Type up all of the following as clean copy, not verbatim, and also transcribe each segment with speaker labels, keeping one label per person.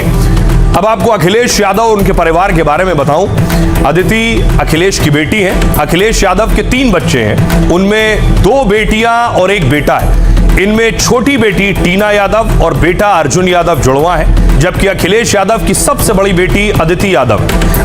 Speaker 1: अब आपको अखिलेश यादव और उनके परिवार के बारे में बताऊं। अदिति अखिलेश की बेटी है। अखिलेश यादव के 3 बच्चे हैं, उनमें 2 बेटियां और 1 बेटा है। इनमें छोटी बेटी टीना यादव और बेटा अर्जुन यादव जुड़वा है, जबकि अखिलेश यादव की सबसे बड़ी बेटी अदिति यादव।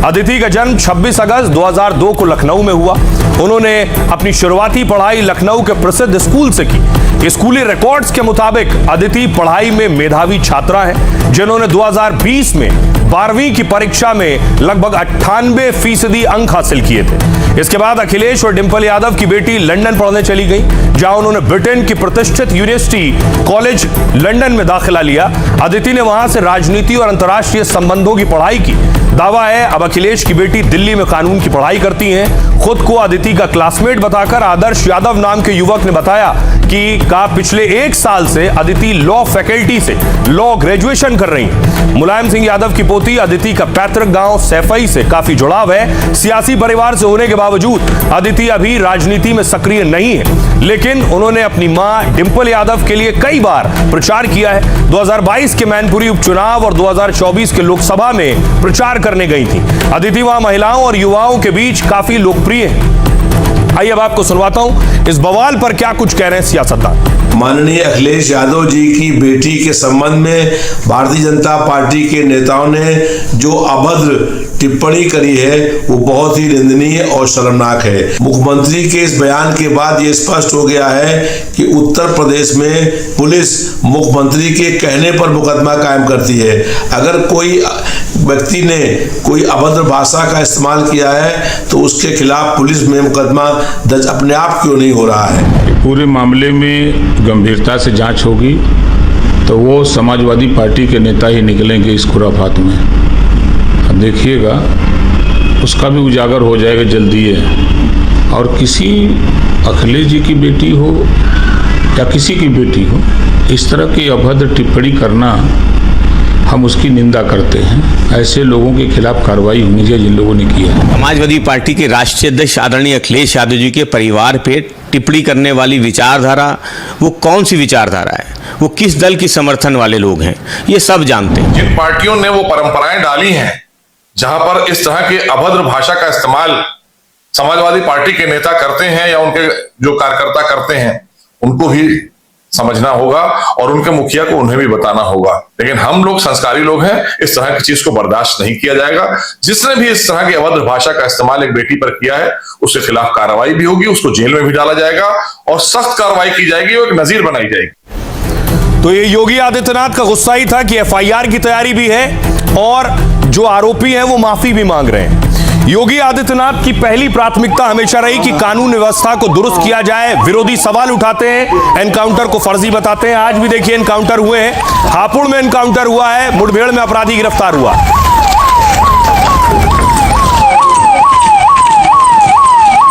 Speaker 1: अदिति का जन्म 26 अगस्त 2002 को लखनऊ में हुआ। उन्होंने अपनी शुरुआती पढ़ाई लखनऊ के प्रसिद्ध स्कूल से की। स्कूली रिकॉर्ड्स के मुताबिक अदिति पढ़ाई में मेधावी छात्रा है, जिन्होंने 2020 में 12वीं की परीक्षा में लगभग 98% अंक हासिल किए थे। इसके बाद अखिलेश और डिंपल यादव की बेटी लंदन पढ़ने चली गई, जहां उन्होंने ब्रिटेन की प्रतिष्ठित यूनिवर्सिटी कॉलेज लंदन में दाखिला लिया। अदिति ने वहां से राजनीति और अंतर्राष्ट्रीय संबंधों की पढ़ाई की। दावा है अब अखिलेश की बेटी दिल्ली में कानून की पढ़ाई करती हैं। खुद को अदिति का क्लासमेट बताकर आदर्श यादव नाम के युवक ने बताया कि पिछले 1 साल से अदिति लॉ फैकल्टी से लॉ ग्रेजुएशन कर रही हैं। मुलायम सिंह यादव की पोती अदिति का पैतृक गांव सैफई से काफी जुड़ाव है। सियासी परिवार से होने के बावजूद अदिति अभी राजनीति में सक्रिय नहीं है, लेकिन उन्होंने अपनी मां डिंपल यादव के लिए कई बार प्रचार किया है। 2022 के मैनपुरी उपचुनाव और 2024 के लोकसभा में प्रचार करने गई थी। अदिति वहां महिलाओं और युवाओं के बीच काफी लोकप्रिय है। आइए अब आपको सुनवाता हूं इस बवाल पर क्या कुछ कह रहे हैं सियासतदान।
Speaker 2: माननीय अखिलेश यादव जी की बेटी के संबंध में भारतीय जनता पार्टी के नेताओं ने जो अभद्र टिप्पणी करी है वो बहुत ही निंदनीय और शर्मनाक है। मुख्यमंत्री के इस बयान के बाद ये स्पष्ट हो गया है कि उत्तर प्रदेश में पुलिस मुख्यमंत्री के कहने पर मुकदमा कायम करती है। अगर कोई व्यक्ति ने कोई अभद्र भाषा का इस्तेमाल किया है तो उसके खिलाफ पुलिस में मुकदमा दर्ज अपने आप क्यों नहीं हो रहा है।
Speaker 3: पूरे मामले में गंभीरता से जांच होगी तो वो समाजवादी पार्टी के नेता ही निकलेंगे इस खुराफात में। अब देखिएगा उसका भी उजागर हो जाएगा जल्दी है। और किसी अखिलेश जी की बेटी हो या किसी की बेटी हो, इस तरह की अभद्र टिप्पणी करना हम उसकी निंदा करते हैं। ऐसे लोगों के खिलाफ कार्रवाई होनी चाहिए जिन लोगों ने किया।
Speaker 4: समाजवादी पार्टी के राष्ट्रीय अध्यक्ष आदरणीय अखिलेश यादव जी के परिवार पे टिप्पणी करने वाली विचारधारा वो कौन सी विचारधारा है, वो किस दल की समर्थन वाले लोग हैं, ये सब जानते हैं।
Speaker 5: जिन पार्टियों ने वो परंपराएं डाली हैं जहां पर इस तरह के अभद्र भाषा का इस्तेमाल समाजवादी पार्टी के नेता करते हैं या उनके जो कार्यकर्ता करते हैं, उनको भी समझना होगा और उनके मुखिया को उन्हें भी बताना होगा। लेकिन हम लोग संस्कारी लोग हैं, इस तरह की चीज को बर्दाश्त नहीं किया जाएगा। जिसने भी इस तरह की अभद्र भाषा का इस्तेमाल एक बेटी पर किया है उसके खिलाफ कार्रवाई भी होगी, उसको जेल में भी डाला जाएगा और सख्त कार्रवाई की जाएगी और एक नजीर बनाई जाएगी।
Speaker 1: तो ये योगी आदित्यनाथ का गुस्सा ही था कि एफआईआर की तैयारी भी है और जो आरोपी हैं वो माफी भी मांग रहे हैं। योगी आदित्यनाथ की पहली प्राथमिकता हमेशा रही कि कानून व्यवस्था को दुरुस्त किया जाए। विरोधी सवाल उठाते हैं, एनकाउंटर को फर्जी बताते हैं। आज भी देखिए एनकाउंटर हुए हैं, हापुड़ में एनकाउंटर हुआ है, मुठभेड़ में अपराधी गिरफ्तार हुआ।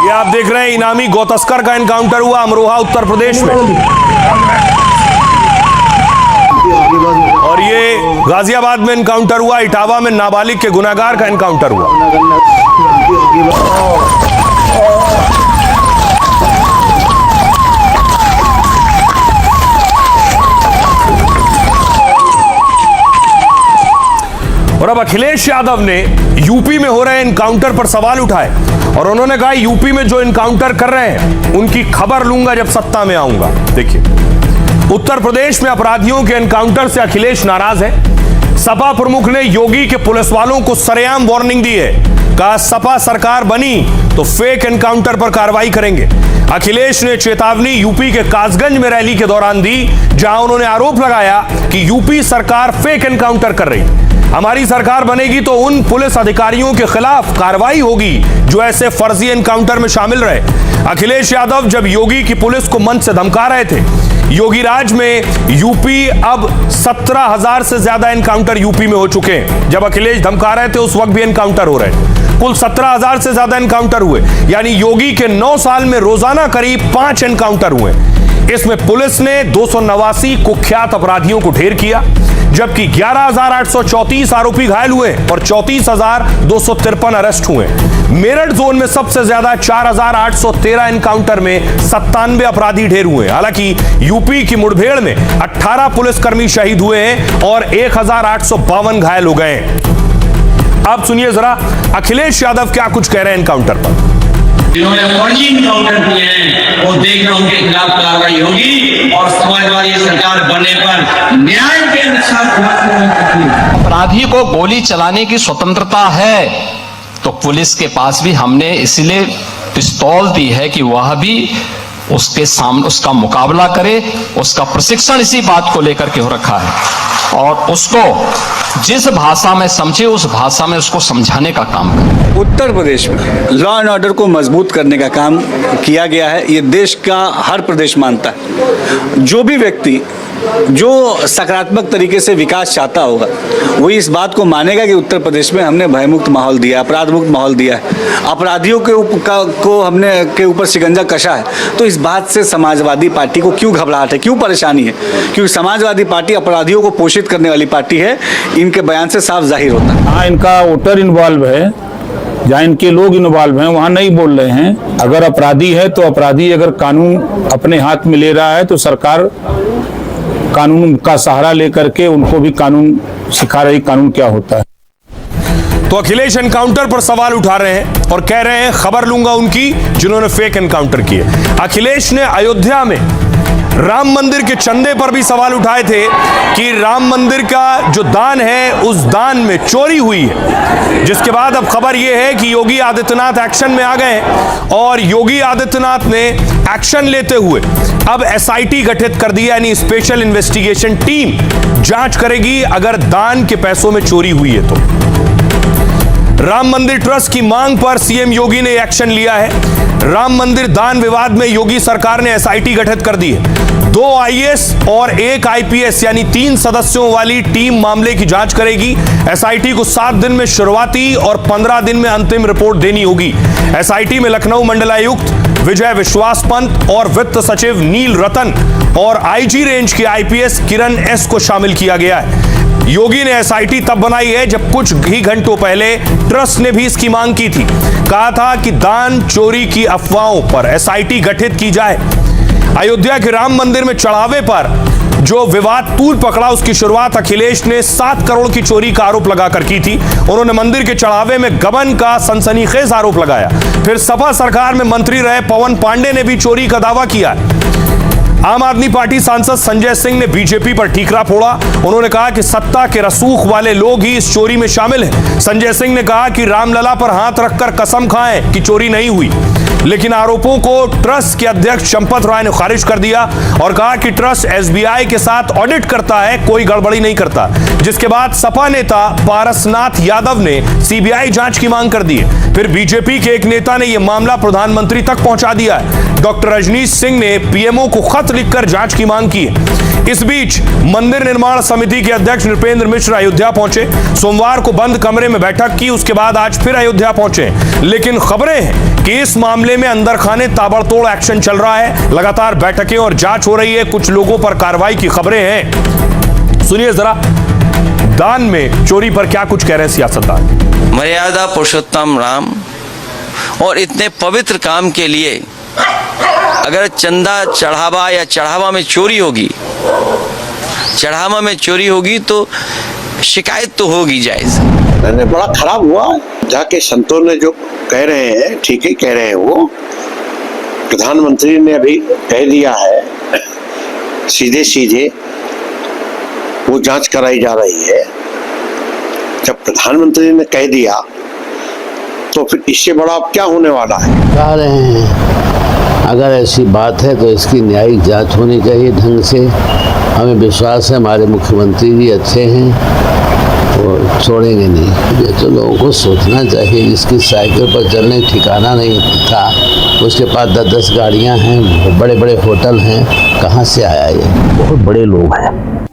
Speaker 1: ये आप देख रहे हैं इनामी गौतस्कर का एनकाउंटर हुआ अमरोहा उत्तर प्रदेश में, और ये गाजियाबाद में एनकाउंटर हुआ। इटावा में नाबालिग के गुनाहगार का एनकाउंटर हुआ। और अब अखिलेश यादव ने यूपी में हो रहे एनकाउंटर पर सवाल उठाए और उन्होंने कहा यूपी में जो एनकाउंटर कर रहे हैं उनकी खबर लूंगा जब सत्ता में आऊंगा। देखिए, उत्तर प्रदेश में अपराधियों के एनकाउंटर से अखिलेश नाराज है। सपा प्रमुख ने योगी के पुलिस वालों को सरेआम वार्निंग दी है। कहा सपा सरकार बनी तो फेक एनकाउंटर पर कार्रवाई करेंगे। अखिलेश ने चेतावनी यूपी के कासगंज में रैली के दौरान दी, जहां उन्होंने आरोप लगाया कि यूपी सरकार फेक एनकाउंटर कर रही है। हमारी सरकार बनेगी तो उन पुलिस अधिकारियों के खिलाफ कार्रवाई होगी जो ऐसे फर्जी एनकाउंटर में शामिल रहे। अखिलेश यादव जब योगी की पुलिस को मंच से धमका रहे थे, योगी राज में यूपी अब 17,000 से ज्यादा एनकाउंटर यूपी में हो चुके हैं। जब अखिलेश धमका रहे थे उस वक्त भी एनकाउंटर हो रहे थे। कुल 17,000 से ज्यादा एनकाउंटर हुए, यानी योगी के 9 साल में रोजाना करीब 5 एनकाउंटर हुए। इसमें पुलिस ने 289 कुख्यात अपराधियों को ढेर किया, जबकि 11,834 आरोपी घायल हुए और 34,253 अरेस्ट हुए। मेरठ जोन में सबसे ज्यादा 4813 एनकाउंटर में 97 अपराधी ढेर हुए। हालांकि यूपी की मुठभेड़ में 18 पुलिसकर्मी शहीद हुए हैं और 1852 घायल हो गए हैं। अब सुनिए जरा अखिलेश यादव क्या कुछ कह रहे हैं एनकाउंटर पर।
Speaker 6: जिन्होंने फर्जी इनकाउंटर किए हैं वो देखना उनके खिलाफ कार्रवाई होगी और समाजवादी सरकार बनने पर न्याय के अनुसार
Speaker 7: अपराधी को गोली चलाने की स्वतंत्रता है तो पुलिस के पास भी हमने इसलिए पिस्तौल दी है कि वह भी उसके सामने उसका मुकाबला करे। उसका प्रशिक्षण इसी बात को लेकर के हो रखा है और उसको जिस भाषा में समझे उस भाषा में उसको समझाने का काम करें।
Speaker 8: उत्तर प्रदेश में लॉ एंड ऑर्डर को मजबूत करने का काम किया गया है। ये देश का हर प्रदेश मानता है। जो भी व्यक्ति जो सकारात्मक तरीके से विकास चाहता होगा वो इस बात को मानेगा कि उत्तर प्रदेश में हमने भयमुक्त माहौल दिया, अपराध मुक्त माहौल दिया है, अपराधियों को हमने के ऊपर शिकंजा कसा है। तो इस बात से समाजवादी पार्टी को क्यों घबराहट है, क्यों परेशानी है? क्योंकि समाजवादी पार्टी अपराधियों को पोषित करने वाली पार्टी है। इनके बयान से साफ जाहिर होता है।
Speaker 3: हाँ, इनका वोटर इन्वॉल्व है, जहाँ इनके लोग इन्वॉल्व हैं वहाँ नहीं बोल रहे हैं। अगर अपराधी है तो अपराधी अगर कानून अपने हाथ में ले रहा है तो सरकार कानून का सहारा लेकर के उनको भी कानून सिखा रही, कानून क्या होता है।
Speaker 1: तो अखिलेश एनकाउंटर पर सवाल उठा रहे हैं और कह रहे हैं खबर लूंगा उनकी जिन्होंने फेक एनकाउंटर किए। अखिलेश ने अयोध्या में राम मंदिर के चंदे पर भी सवाल उठाए थे कि राम मंदिर का जो दान है उस दान में चोरी हुई है, जिसके बाद अब खबर यह है कि योगी आदित्यनाथ एक्शन में आ गए हैं और योगी आदित्यनाथ ने एक्शन लेते हुए अब एसआईटी गठित कर दिया, यानी स्पेशल इन्वेस्टिगेशन टीम जांच करेगी अगर दान के पैसों में चोरी हुई है तो। राम मंदिर ट्रस्ट की मांग पर सीएम योगी ने एक्शन लिया है। राम मंदिर दान विवाद में योगी सरकार ने एसआईटी गठित कर दी है। 2 आईएएस और 1 आईपीएस यानी 3 सदस्यों वाली टीम मामले की जांच करेगी। एसआईटी को 7 दिन में शुरुआती और 15 दिन में अंतिम रिपोर्ट देनी होगी। एसआईटी में लखनऊ मंडलायुक्त विजय विश्वास पंत और वित्त सचिव नील रतन और आईजी रेंज के आईपीएस किरण एस को शामिल किया गया है। योगी ने एसआईटी तब बनाई है जब कुछ ही घंटों पहले ट्रस्ट ने भी इसकी मांग की थी। कहा था कि दान चोरी की अफवाहों पर एसआईटी गठित की जाए। अयोध्या के राम मंदिर में चढ़ावे पर जो विवाद तूल पकड़ा उसकी शुरुआत अखिलेश ने 7 करोड़ की चोरी का आरोप लगाकर की थी। उन्होंने मंदिर के चढ़ावे में गबन का सनसनीखेज आरोप लगाया। फिर सपा सरकार में मंत्री रहे पवन पांडे ने भी चोरी का दावा किया। आम आदमी पार्टी सांसद संजय सिंह ने बीजेपी पर ठीकरा फोड़ा। उन्होंने कहा कि सत्ता के रसूख वाले लोग ही इस चोरी में शामिल हैं। संजय सिंह ने कहा कि रामलला पर हाथ रखकर कसम खाएं कि चोरी नहीं हुई, लेकिन आरोपों को ट्रस्ट के अध्यक्ष चंपत राय ने खारिज कर दिया और कहा कि ट्रस्ट एसबीआई के साथ ऑडिट करता है, कोई गड़बड़ी नहीं करता। जिसके बाद सपा नेता पारसनाथ यादव ने सीबीआई जांच की मांग कर दी है। फिर बीजेपी के एक नेता ने यह मामला प्रधानमंत्री तक पहुंचा दिया है। डॉक्टर रजनीश सिंह ने पीएमओ को खत लिखकर जांच की मांग की है। इस बीच मंदिर निर्माण समिति के अध्यक्ष नृपेंद्र मिश्र अयोध्या पहुंचे। सोमवार को बंद कमरे में बैठक की, उसके बाद आज फिर अयोध्या पहुंचे। लेकिन खबरें हैं कि इस मामले में अंदर खाने ताबड़तोड़ एक्शन चल रहा है। लगातार बैठकें और जांच हो रही है। कुछ लोगों पर कार्रवाई की खबरें हैं। सुनिए जरा दान में चोरी पर क्या कुछ कह रहे हैं सियासतदान।
Speaker 9: मर्यादा पुरुषोत्तम राम और इतने पवित्र काम के लिए अगर चंदा चढ़ावा या चढ़ावा में चोरी होगी तो शिकायत तो होगी जायज।
Speaker 10: मैंने बड़ा खराब हुआ जाके संतों ने जो कह रहे हैं ठीक ही कह रहे हैं। वो प्रधानमंत्री ने अभी कह दिया है सीधे सीधे वो जांच कराई जा रही है। जब प्रधानमंत्री ने कह दिया तो फिर इससे बड़ा अब क्या होने वाला है।
Speaker 11: कह रहे हैं अगर ऐसी बात है तो इसकी न्यायिक जांच होनी चाहिए ढंग से। हमें विश्वास है हमारे मुख्यमंत्री जी अच्छे हैं, वो छोड़ेंगे नहीं। ये तो लोगों को सोचना चाहिए। जिसकी साइकिल पर चलने ठिकाना नहीं था, उसके पास 10-10 गाड़ियां हैं, बड़े बड़े होटल हैं, कहाँ से आया ये?
Speaker 12: बहुत बड़े लोग हैं।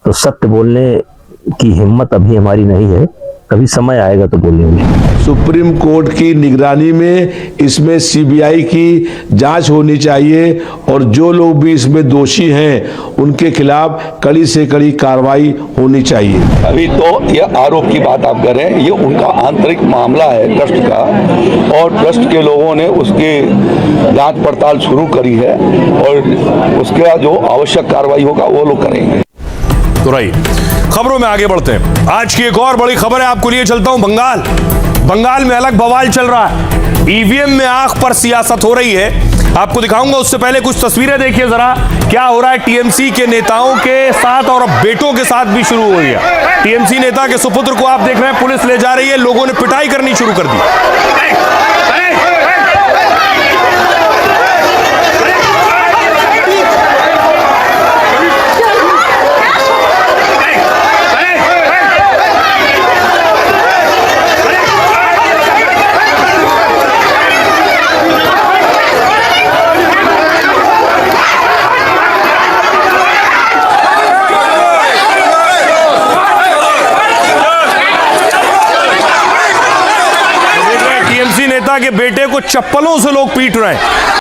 Speaker 12: तो सत्य बोलने की हिम्मत अभी हमारी नहीं है। कभी समय आएगा तो बोलेंगे।
Speaker 2: सुप्रीम कोर्ट की निगरानी में इसमें सीबीआई की जांच होनी चाहिए और जो लोग भी इसमें दोषी हैं उनके खिलाफ कड़ी से कड़ी कार्रवाई होनी चाहिए।
Speaker 13: अभी तो ये आरोप की बात आप कर रहे हैं, ये उनका आंतरिक मामला है ट्रस्ट का, और ट्रस्ट के लोगों ने उसकी जांच पड़ताल शुरू करी है और उसका जो आवश्यक कार्रवाई होगा वो लोग करेंगे।
Speaker 1: तो रही खबरों में आगे बढ़ते हैं। आज की एक और बड़ी खबर है, आपको लिए चलता हूं बंगाल में अलग बवाल चल रहा है। ईवीएम में आंख पर सियासत हो रही है, आपको दिखाऊंगा। उससे पहले कुछ तस्वीरें देखिए जरा, क्या हो रहा है टीएमसी के नेताओं के साथ और अब बेटों के साथ भी शुरू हो गया। टीएमसी नेता के सुपुत्र को आप देख रहे हैं, पुलिस ले जा रही है, लोगों ने पिटाई करनी शुरू कर दी। के बेटे को चप्पलों से लोग पीट रहे हैं।